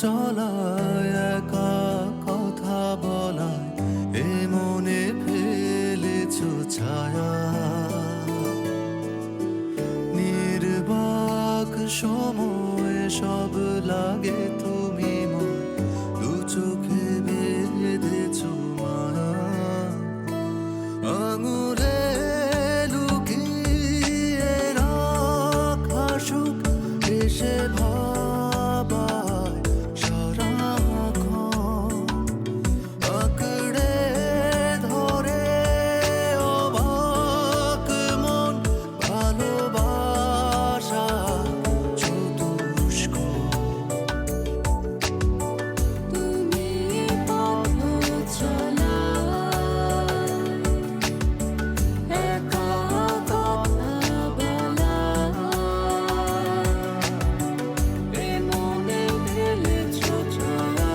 চলায় একা কথা বলায় এ মনে ফেলেছো ছায়া নির্বাক সময় সব লাগে তুমি মন দু চোখে বেঁধেছো মায়া আঙুলে লুকিয়ে রাখা সুখ এসে ভাবায় সারাক্ষণ আঁকড়ে ধরে অবাক মন ভালোবাসা চতুষ্ক তুমি পথ চলা একা কথা বলা এ মনে ফেলেছো ছায়া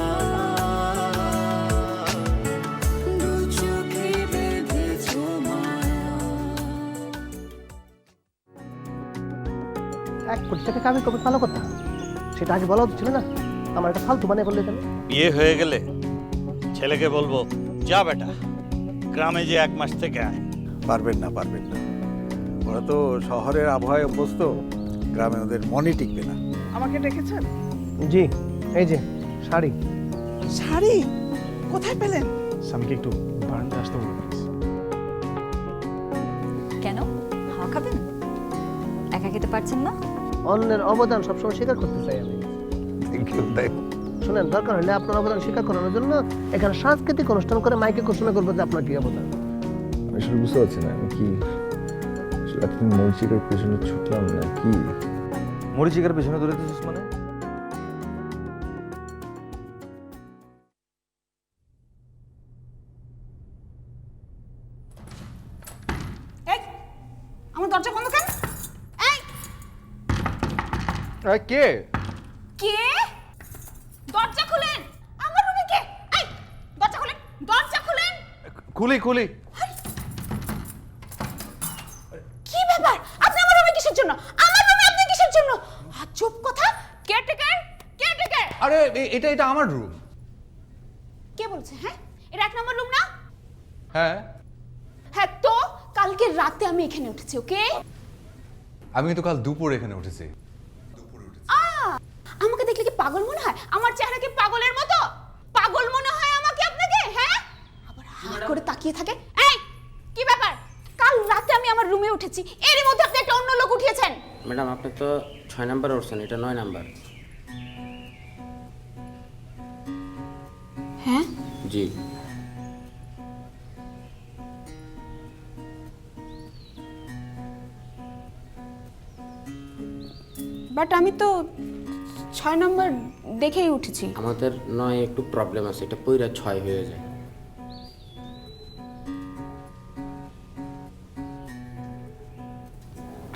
দু চোখে বেঁধেছো মায়া 1 কোটি টাকা আমি কবে ভালো কথা সেটা আগে বলা উচিত ছিল না আমার একটা ফালতু বানিয়ে বললে কেন বিয়ে হয়ে গেলে ছেলেকে বলবো যা বেটা গ্রামে যে 1 মাস থেকে আয়। পারবেন না ওরা তো শহরের আবহাওয়ায় অভ্যস্ত গ্রামে ওদের মনে টিকবে না আমাকে ডেকেছেন? জি এই যে শাড়ি শাড়ি কোথায় পেলেন? স্বামীকে একটু বারান্দায় আসতে বলুন প্লিজ। কেন হাওয়া খাবেন? একা খেতে পারছেন না? অন্যের অবদান সবসময় স্বীকার করতে চাই আমি থ্যাংক ইউ তাই শুনেন দরকার হলে আপনার অবদান স্বীকার করানোর জন্য এখানে সাংস্কৃতিক অনুষ্ঠান করে মাইকে ঘোষণা করবো যে আপনার কি অবদান আমি আসলে বুঝতে পারছি না আমি কি আসলে এতদিন মরিচিকার পেছনে ছুটলাম না কি মরিচিকার পেছনে দৌড়াতেছিস মানে এই আমার দরজা বন্ধ কেন? এই কে কে? দরজা খুলেন। আমার রুমে কে? এই দরজা খুলেন, দরজা খুলেন। খুলি কি ব্যাপার? আপনি আমার রুমে কিসের জন্য? আমার রুমে আপনি কিসের জন্য? আজব কথা। Caretaker, caretaker. আরে এটা আমার রুম কে বলছে? হ্যাঁ এটা 1 নম্বর রুম না? হ্যাঁ হ্যাঁ তো কালকে রাতে আমি এখানে উঠেছি ওকে? আমি তো কাল দুপুর এখানে উঠেছি আমাকে দেখলে কি পাগল মনে হয়? আমার চেহারা কি পাগলের মতো? পাগল মনে হয় আমাকে আপনাকে? হ্যাঁ আবার হা করে তাকিয়ে থাকে। এই কি ব্যাপার? কাল রাতে আমি আমার রুমে উঠেছি এরই মধ্যে আপনি একটা অন্য লোক উঠিয়েছেন। ম্যাডাম আপনি তো 6 নাম্বার উঠছেন, এটা 9 নাম্বার। হ্যাঁ জি বাট আমি তো 6 নম্বর দেখেই উঠেছি। আমাদের 9 একটু প্রবলেম আছে, এটা পুরা 6 হয়ে যায়।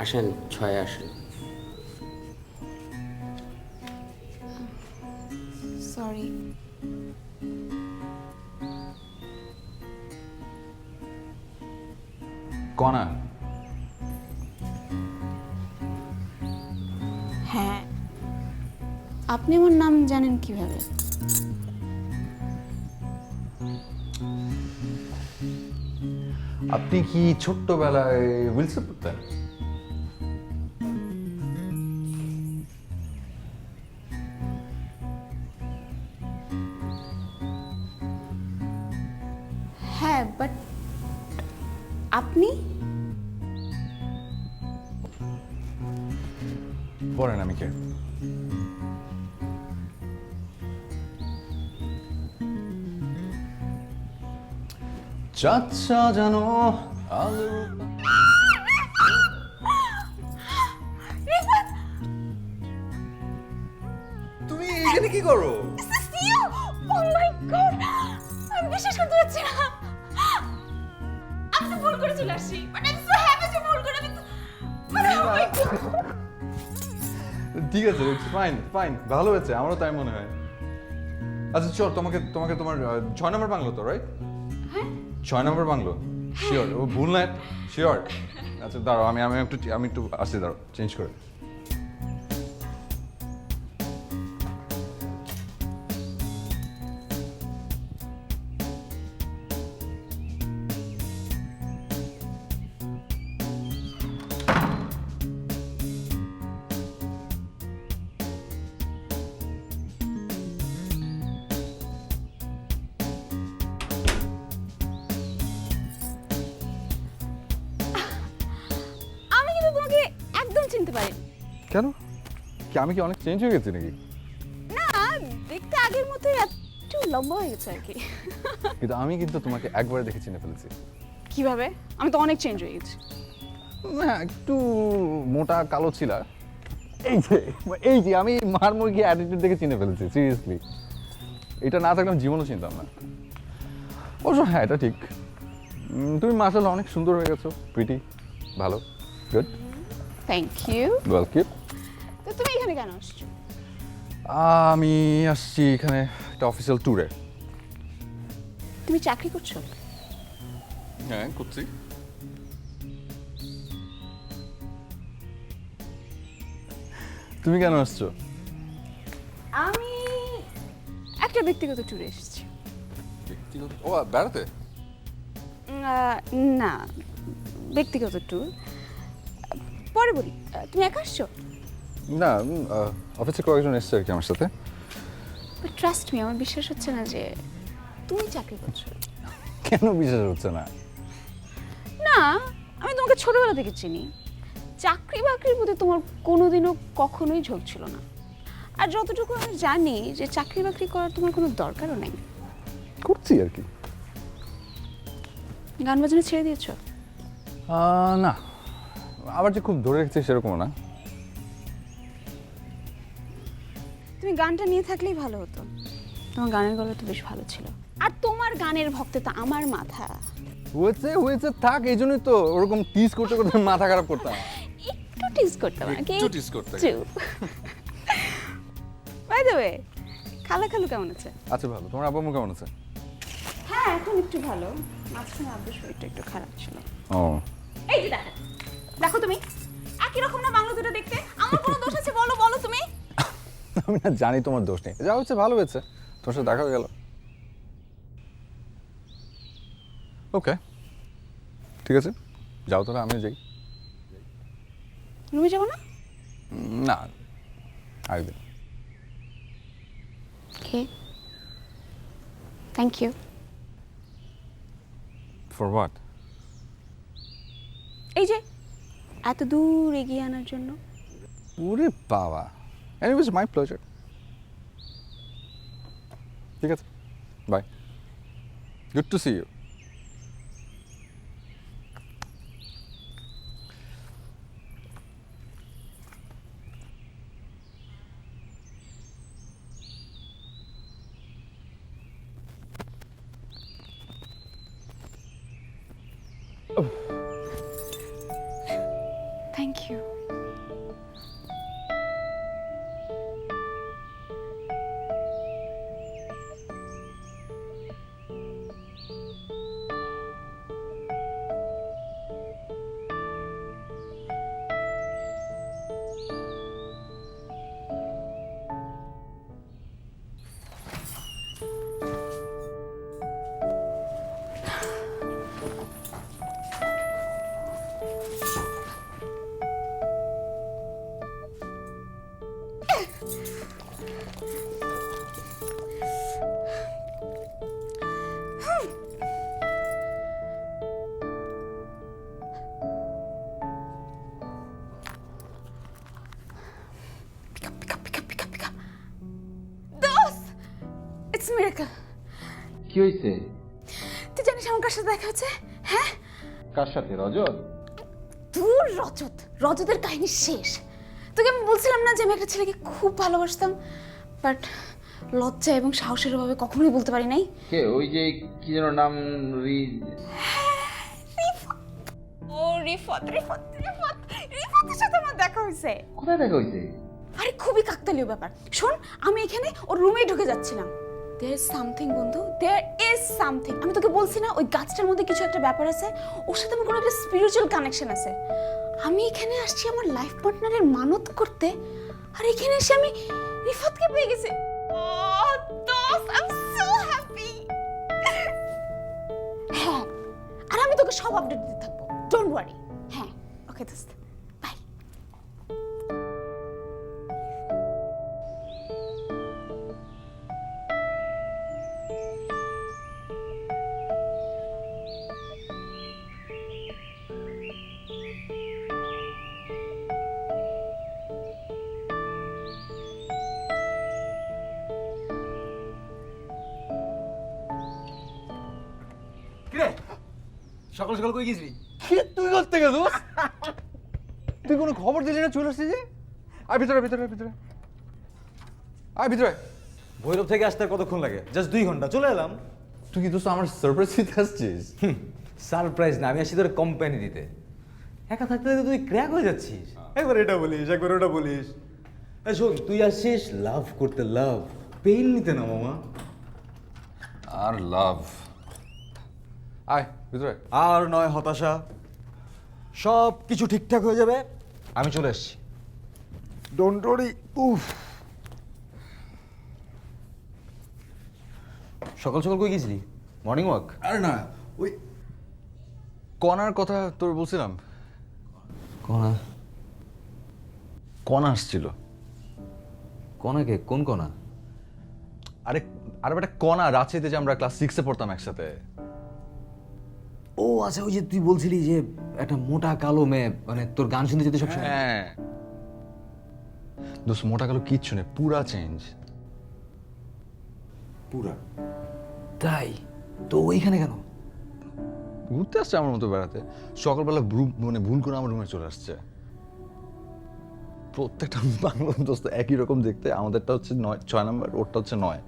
আসেন 6 আসেন। সরি। কনা হ্যাঁ আপনি আমার নাম জানেন কিভাবে? আপনি কি ছোট্টবেলায় হুইলসে পড়তেন হ্যাঁ বাট আপনি পড়েন আমি কে চাচা জানো আলোর তুমি এখানে কি করো? আমি বিশ্বাস করতে পারছি না। আমি ভুল করে চলে আসছি। But I am so happy যে ভুল করে আমি ঠিক আছে ফাইন ফাইন ভালো হয়েছে আমারও তাই মনে হয় আচ্ছা চল তোমাকে তোমাকে তোমার 6 নম্বর বাংলো তো রাইট হ্যাঁ 6 নম্বর বাংলো শিওর ও ভুল না শিওর আচ্ছা দাঁড়াও আমি আমি একটু আসছি দাঁড়াও চেঞ্জ করে কেন? কি আমি কি অনেক চেঞ্জ হয়ে গেছি নাকি? না, দেখতে আগের মতোই একটু লম্বা হয়ে গেছে আর কি। কিন্তু আমি কিন্তু তোমাকে একবারে দেখে চিনে ফেলেছি। কিভাবে? আমি তো অনেক চেঞ্জ হয়ে গেছি। না, একটু মোটা কালো ছিলা। এই যে আমি মার মুরগি অ্যাটিটিউড দেখে চিনে ফেলেছি, সিরিয়াসলি। এটা না থাকলে আমি জীবনও চিনতাম না। অবশ্য হ্যাঁ, এটা ঠিক। তুমি মাশাআল্লাহ অনেক সুন্দর হয়ে গেছো, প্রিটি, ভালো, গুড। Thank you. ওয়েলকাম। তো তুমি এখানে কেন আসছো? আমি আসছি এখানে একটা অফিসিয়াল ট্যুরে। তুমি চাকরি করছো? হ্যাঁ, করছি। তুমি কেন আসছো? আমি একটা ব্যক্তিগত ট্যুরে এসেছি। ব্যক্তিগত? ও, বেড়াতে? না, ব্যক্তিগত ট্যুর পরে বলি। তুমি একা আসছো? না, অফিসে কয়েকজন এসছে আর কি আমার সাথে। ট্রাস্ট মি, আমার বিশ্বাস হচ্ছে না যে তুমি চাকরি করছো। কেন বিশ্বাস হচ্ছে না? না, আমি তোমাকে ছোটবেলা থেকে চিনি। চাকরি বাকরির প্রতি তোমার কোনোদিনও কখনোই ঝোঁক ছিল না। আর যতটুকু আমি জানি যে চাকরি বাকরি করার তোমার কোনো দরকারও নেই। করছি আর কি। গান বাজনা ছেড়ে দিয়েছো? না, আবার যে খুব ধরে রেখেছি সেরকম না। তুমি গানটা নিয়ে থাকলেই ভালো হতো। তোমার গানের গলা তো বেশ ভালো ছিল। আর তোমার গানের ভক্তে তো আমার মাথা। হয়েছে হয়েছে থাক, এই জন্যই তো ওরকম টিজ করতে করতে মাথা খারাপ করতাম। একটু টিজ করতে হবে নাকি? একটু tease করতে হবে। বাই দ্য ওয়ে, খালা খালু কেমন আছে? আচ্ছা, ভালো। তোমার আব্বু আম্মু কেমন আছে? হ্যাঁ, এখন একটু ভালো। মাঝখানে আব্বুর শরীরটা একটু খারাপ ছিল। ও, এই যে দেখো, দেখো তুমি একই রকম না বাংলা দুটো দেখতে? আমার কোনো দোষ আছে? বলো বলো তুমি। আমি না জানি তোমার দোষ নেই, যা হচ্ছে ভালো হয়েছে, তোমার সাথে দেখা হয়ে গেল। ওকে, ঠিক আছে, যাও তাহলে, আমিও যাই। রুমে যাবো না? না, আরেকদিন। ওকে, থ্যাংক ইউ। For what? এই যে এত দূর এগিয়ে আনার জন্য। ওরে বাবা, এনিওয়েজ মাই প্লেজার। ঠিক আছে, bye, good to see you. Thank you. It's a miracle. কি হয়েছে? তুই জানিস আমার কার সাথে দেখা হচ্ছে? হ্যাঁ, কার সাথে? রজত? দূর রজত, রজতের কাহিনী শেষ। তোকে আমি বলছিলাম না যে আমি একটা ছেলেকে খুব ভালোবাসতাম, বাট লজ্জা এবং সাহসের অভাবে কখনোই বলতে পারি নাই। কে? ওই যে কি যেন নাম, ও রিফাত, রিফাত, রিফাত, রিফাতের সাথে আমার দেখা হয়েছে। কোথায় দেখা হয়েছে? আরে খুবই কাকতালীয় ব্যাপার। শোন, আমি এখানে ওর রুমেই ঢুকে যাচ্ছিলাম। দেয়ার ইজ সামথিং বন্ধু, দেয়ার ইজ সামথিং। আমি তোকে বলছি না ওই গাছটার মধ্যে কিছু একটা ব্যাপার আছে, ওর সাথে আমার কোনো একটা স্পিরিচুয়াল কানেকশন আছে। আমি এখানে আসছি আমার লাইফ পার্টনারের মানত করতে, আর এখানে এসে আমি রিফাতকে পেয়ে গেছি। ও দোস্ত, আই এম সো হ্যাপি। হ্যাঁ, আর আমি তোকে সব আপডেট দিতে থাকবো, ডোন্ট ওয়ারি। হ্যাঁ, ওকে দোস্ত, বাই। সকাল সকাল কই গেছিলি? কি তুই করতে গেল? তুই কোনো খবর দিলি না, চলে আসছিস যে? আয় ভিতরে ভিতরে ভিতরে, আয় ভিতরে। ভৈরব থেকে আসতে আর কতক্ষণ লাগে? জাস্ট 2 ঘন্টা, চলে এলাম। তুই কি দোস্ত আমার সারপ্রাইজ দিতে আসছিস? সারপ্রাইজ না, আমি আসি তোর কোম্পানি দিতে। একা থাকতে থাকতে তুই ক্র্যাক হয়ে যাচ্ছিস। একবার এটা বলিস, একবার ওটা বলিস। এই শোন, তুই আসছিস লাভ করতে, লাভ পেইন নিতে না মামা। আর লাভ। আয় ভিতরে। আর নয় হতাশা, সব কিছু ঠিকঠাক হয়ে যাবে। আমি চলে এসেছি। Don't worry. উফ, সকাল সকাল কই গেছিলি? Morning walk? আরে না, ওই কণার কথা তোর বলছিলাম। কণা? কণা আসছিল। কণাকে? কোন কণা? আরে আরে বেটা, কণা রাজশাহীতে যে আমরা ক্লাস 6-এ পড়তাম একসাথে। ও আচ্ছা, ওই যে তুই বলছিলি যে একটা মোটা কালো মেয়ে, মানে তোর গান শুনতে যেতে সবসময়। হ্যাঁ দোস্ত, মোটা কালো কিচ্ছু নেই, পুরা চেঞ্জ। পুরা? তাই তো ওইখানে কেন? ঘুরতে আসছে আমার মতো বেড়াতে। সকালবেলা মানে ভুল করে আমার রুমে চলে আসছে। প্রত্যেকটা বাংলা দোস্ত একই রকম দেখতে। আমাদেরটা হচ্ছে 6 নম্বর, ওরটা হচ্ছে 9।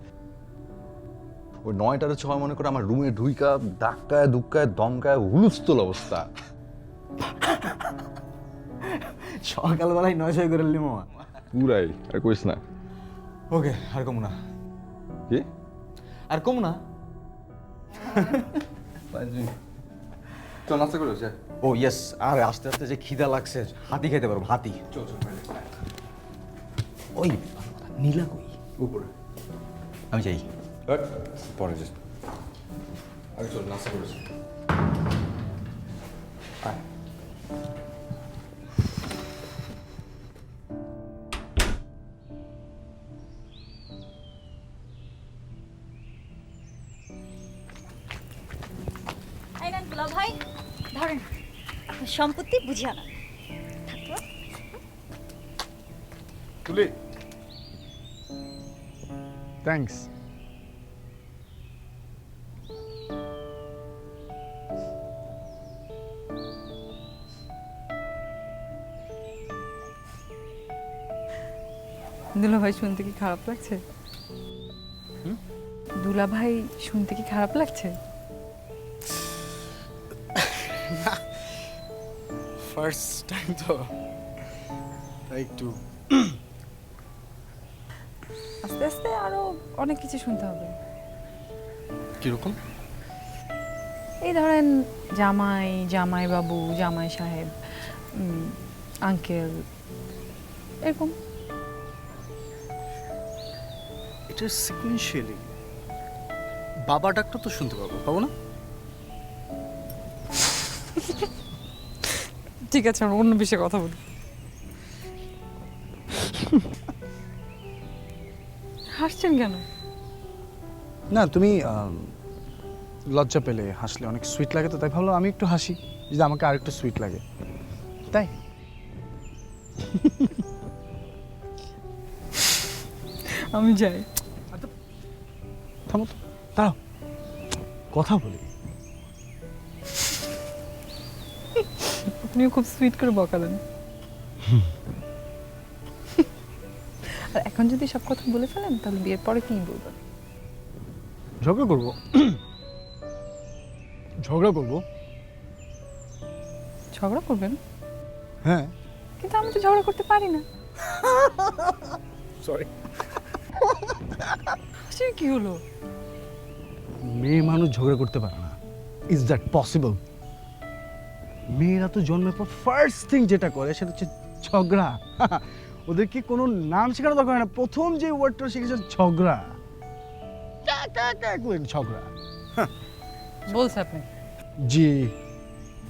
ওই 9টারে 6 মনে করে আমার রুমে ঢুইকা ধাক্কায় দুক্কায় দমকায় হুলস্থুল অবস্থা। সকালবেলায় 9 করে নিলি মামা। পুরাই, আর কইস না। ওকে, আর কম না। কি? আর কম না। চল নাস্তা করে আসি। ও ইয়েস, আর আস্তে আস্তে যে খিদা লাগছে, হাতি খেতে পারবো, হাতি। চল চল ওই নীলা কই? উপরে। আমি যাই। পরে যাস। আগে চল নাস্তা করে আসি। ভাই ধরেন, আপনার সম্পত্তি বুঝিয়ে আনা। তুলি, থ্যাঙ্কস। দুলা ভাই শুনতে কি খারাপ লাগছে? দুলা ভাই শুনতে কি খারাপ লাগছে? ফার্স্ট টাইম তো, তাই একটু। আস্তে আস্তে আরো অনেক কিছু শুনতে হবে। কিরকম? এই ধরেন জামাই, জামাই বাবু, জামাই সাহেব, আঙ্কেল, এরকম। এটা সিকুয়েন্সিয়ালি। বাবা ডাকটা তো শুনতে পাবো না? ঠিক আছে, আমরা অন্য বিষয়ে কথা বলি। হাসছেন কেন? না, তুমি লজ্জা পেলে, হাসলে অনেক সুইট লাগে, তো তাই ভাবলাম আমি একটু হাসি, যদি আমাকে আর একটু সুইট লাগে তাই। আমি যাই। থামো তো, দাঁড়াও, কথা বলি। আপনিও খুব সুইট করে বকালেন। আর এখন যদি সব কথা বলে ফেলেন, তাহলে বিয়ের পরে কি বলবেন? ঝগড়া করবো। ঝগড়া করবো? ঝগড়া করবেন? হ্যাঁ। কিন্তু আমি তো ঝগড়া করতে পারি না। সরি। সে কি হলো? মেয়ে মানুষ ঝগড়া করতে পারে না। Is that possible? মেয়েরা তো জন্মের পর ফার্স্ট থিং যেটা করে সেটা হচ্ছে ঝগড়া। ওদেরকে কোনো নাম শেখানো দরকার হয় না, প্রথম যে ওয়ার্ডটা শিখেছে ঝগড়া। ঝগড়া বলছে আপনি? জি।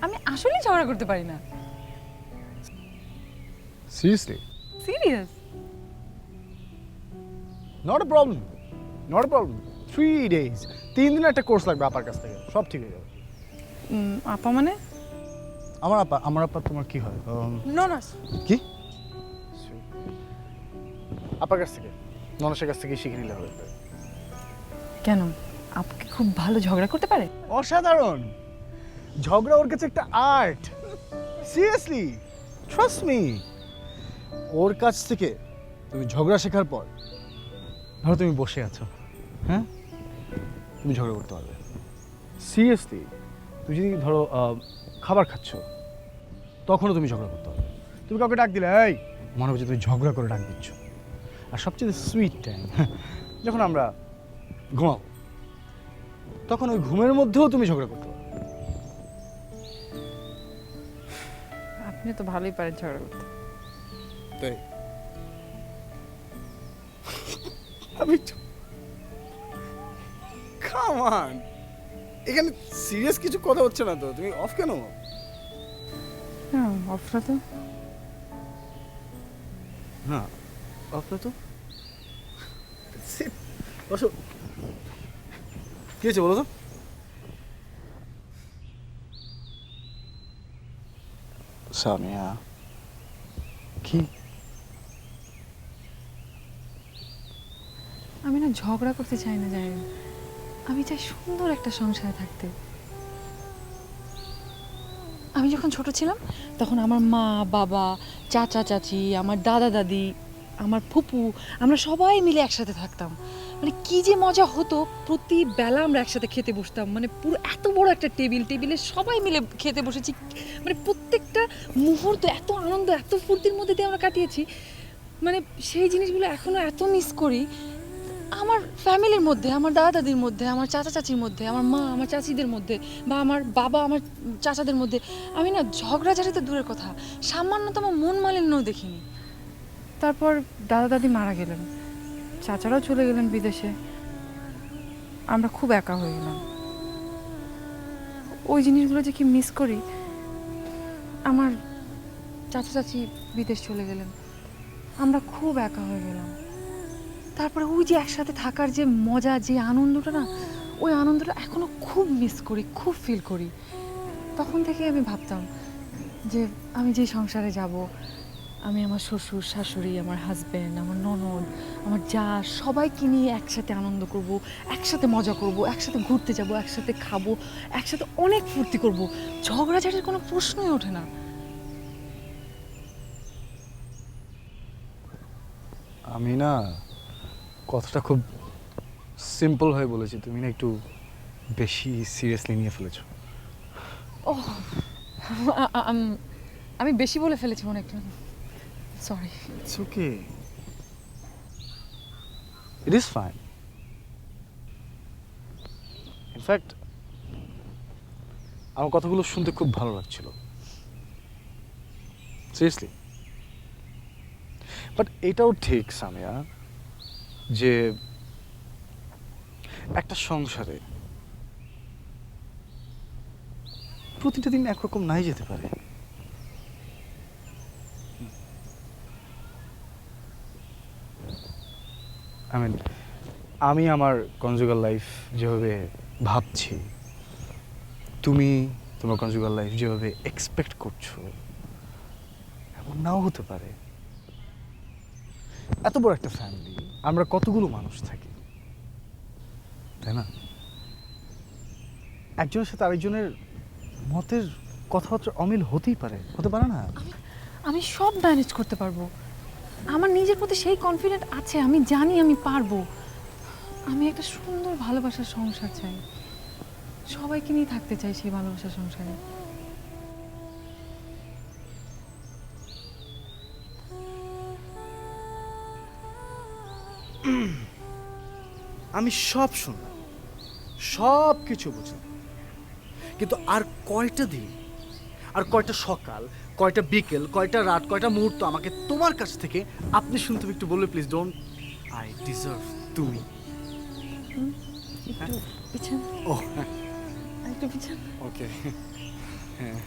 আমি আসলে ঝগড়া করতে পারি না। Seriously? Serious? Not a problem, not a problem. 3 days, 3 দিনের একটা কোর্স লাগবে আপার কাছ থেকে, সব ঠিক হয়ে যাবে। আপা মানে? আমার আপা তোমার কি হয়? ননাস। কি? আপার কাছ থেকে, ননসের কাছ থেকে শিখে নিলে হবে। কেন? আপনি খুব ভালো ঝগড়া করতে পারে? অসাধারণ। ঝগড়া ওর কাছে একটা আর্ট। Seriously, trust me. ওর কাছ থেকে তুমি ঝগড়া শেখার পর ধরো তুমি বসে আছো, হ্যাঁ, তুমি ঝগড়া করতে পারবে। সিরিয়াসলি, তুমি যদি ধরো খাবার খাচ্ছ, তখনও তুমি ঝগড়া করতে পারবে। তুমি কাউকে ডাক দিলে, এই, মনে হচ্ছে তুমি ঝগড়া করে ডাক দিচ্ছ। আর সবচেয়ে সুইট টাইম যখন আমরা ঘুমাবো, তখন ওই ঘুমের মধ্যেও তুমি ঝগড়া করতে পারো। আপনি তো ভালোই পারেন ঝগড়া করতে। তাই আমি কাম অন, এখানে সিরিয়াস কিছু কথা হচ্ছে না তো, তুমি অফ কেন? হ্যাঁ, অফরা তো না, অফ না তো। বসো, কি হয়েছে বলো তো? সামিয়া, কি? আমি না ঝগড়া করতে চাই না, জানেন। আমি চাই সুন্দর একটা সংসারে থাকতে। আমি যখন ছোট ছিলাম তখন আমার মা বাবা, চাচা চাচি, আমার দাদা দাদি, আমার ফুপু, আমরা সবাই মিলে একসাথে থাকতাম। মানে কি যে মজা হতো, প্রতি বেলা আমরা একসাথে খেতে বসতাম। মানে পুরো এত বড় একটা টেবিলে সবাই মিলে খেতে বসেছি। মানে প্রত্যেকটা মুহূর্ত এত আনন্দ, এত ফুর্তির মধ্যে দিয়ে আমরা কাটিয়েছি। মানে সেই জিনিসগুলো এখনো এত মিস করি। আমার ফ্যামিলির মধ্যে, আমার দাদা দাদির মধ্যে, আমার চাচা চাচির মধ্যে, আমার মা আমার চাচিদের মধ্যে, বা আমার বাবা আমার চাচাদের মধ্যে আমি না ঝগড়াঝাড়ি তো দূরের কথা, সামান্যতম মন মালিন্যও দেখিনি। তারপর দাদা দাদি মারা গেলেন, চাচারাও চলে গেলেন বিদেশে, আমরা খুব একা হয়ে গেলাম। ওই জিনিসগুলো যে কি মিস করি। আমার চাচা চাচি বিদেশ চলে গেলেন, আমরা খুব একা হয়ে গেলাম। তারপরে ওই যে একসাথে থাকার যে মজা, যে আনন্দটা না, ওই আনন্দটা এখনো খুব মিস করি, খুব ফিল করি। তখন থেকে আমি ভাবতাম যে আমি যে সংসারে যাব, আমি আমার শ্বশুর শাশুড়ি, আমার হাজব্যান্ড, আমার ননদ, আমার যা, সবাইকে নিয়ে একসাথে আনন্দ করব, একসাথে মজা করব, একসাথে ঘুরতে যাব, একসাথে খাবো, একসাথে অনেক ফুর্তি করব। ঝগড়াঝাটির কোনো প্রশ্নই ওঠে না। আমি না কথাটা খুব সিম্পল হয়ে বলেছি, তুমি না একটু বেশি সিরিয়াসলি নিয়ে ফেলেছো। ও, আমি বেশি বলে ফেলেছি মনে একটু, sorry. It's okay, it is fine. In fact আমার কথাগুলো শুনতে খুব ভালো লাগছিল, সিরিয়াসলি। বাট এটাও ঠিক সামিয়া যে একটা সংসারে প্রতিটা দিন একরকম নাই যেতে পারে। আমি আমার কনজুগাল লাইফ যেভাবে ভাবছি, তুমি তোমার কনজুগাল লাইফ যেভাবে এক্সপেক্ট করছো, এমন নাও হতে পারে। এত বড় একটা ফ্যামিলি, আমরা কতগুলো মানুষ থাকি, তাই না? একজনের সাথে আরেকজনের মতের কথাবার্তা অমিল হতেই পারে, হতে পারে না? আমি সব ম্যানেজ করতে পারবো। আমার নিজের প্রতি সেই কনফিডেন্ট আছে, আমি জানি আমি পারবো। আমি একটা সুন্দর ভালোবাসার সংসার চাই, সবাইকে নিয়ে থাকতে চাই সেই ভালোবাসার সংসারে। আমি সব শুনলাম, সব কিছু বুঝলাম, কিন্তু আর কয়টা দিন, আর কয়টা সকাল, কয়টা বিকেল, কয়টা রাত, কয়টা মুহূর্ত আমাকে তোমার কাছ থেকে আপনি শুনতে একটু বলবে প্লিজ? ডোন্ট আই ডিজার্ভ তুমি? একটু পিছন, ও একটু পিছন। ওকে, হ্যাঁ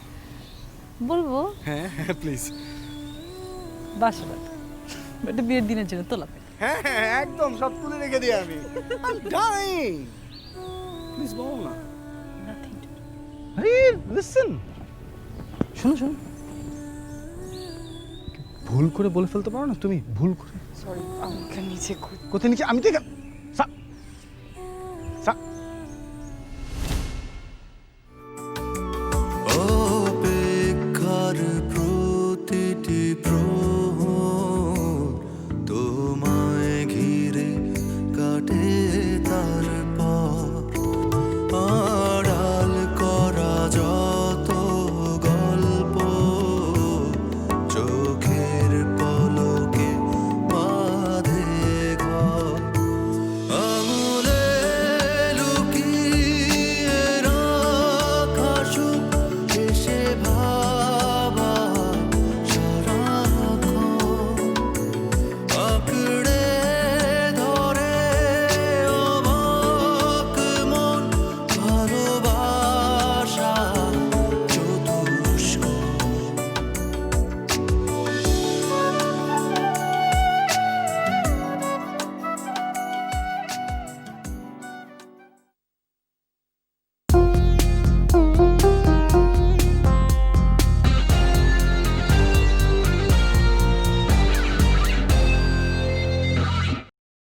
বলবো? হ্যাঁ হ্যাঁ প্লিজ। বাসা এটা বিয়ের দিনের জন্য তোলা। হ্যাঁ হ্যাঁ একদম সব তুলে রেখে দিই আমি। I'm dying. প্লিজ বল না। আরে লিসেন, শোনো শোনো, ভুল করে বলে ফেলতে পারো না তুমি? ভুল করে, সরি, আমাকে নিচে কোথায় নিচে? আমি তো